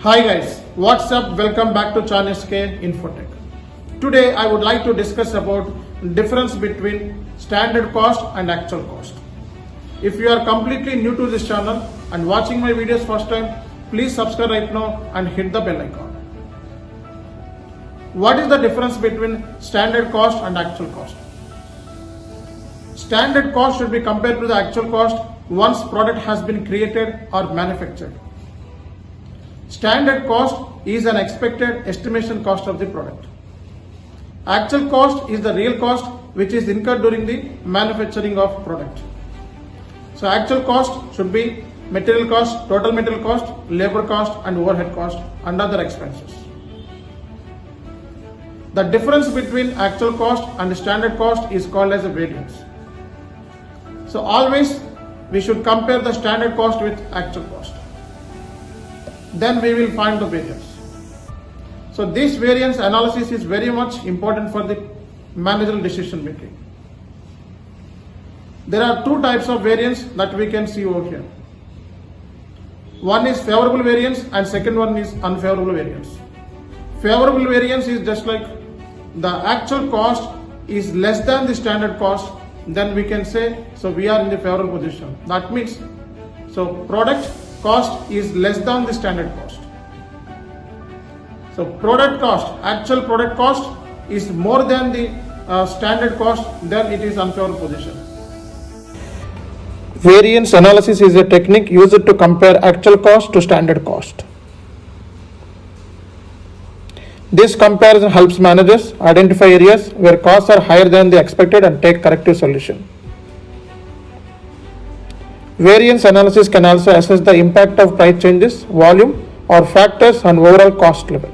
Hi guys, what's up? Welcome back to SAP Infotech. Today I would like to discuss about difference between standard cost and actual cost. If you are completely new to this channel and watching my videos first time, please subscribe right now and hit the bell icon. What is the difference between standard cost and actual cost? Standard cost should be compared to the actual cost once product has been created or manufactured. Standard cost is an expected estimation cost of the product. Actual cost is the real cost which is incurred during the manufacturing of product. So actual cost should be material cost, total material cost, labor cost and overhead cost and other expenses. The difference between actual cost and standard cost is called as a variance. So always we should compare the standard cost with actual cost. Then we will find the variance. So this variance analysis is very much important for the managerial decision making. There are two types of variance that we can see over here. One is favorable variance and second one is unfavorable variance. Favorable variance is just like the actual cost is less than the standard cost, then we can say, so we are in the favorable position. That means, so product cost is less than the standard cost. So product cost, actual product cost is more than the standard cost, then it is unfavorable position. Variance analysis is a technique used to compare actual cost to standard cost. This comparison helps managers identify areas where costs are higher than they expected and take corrective solution. Variance analysis can also assess the impact of price changes, volume, or factors on overall cost level.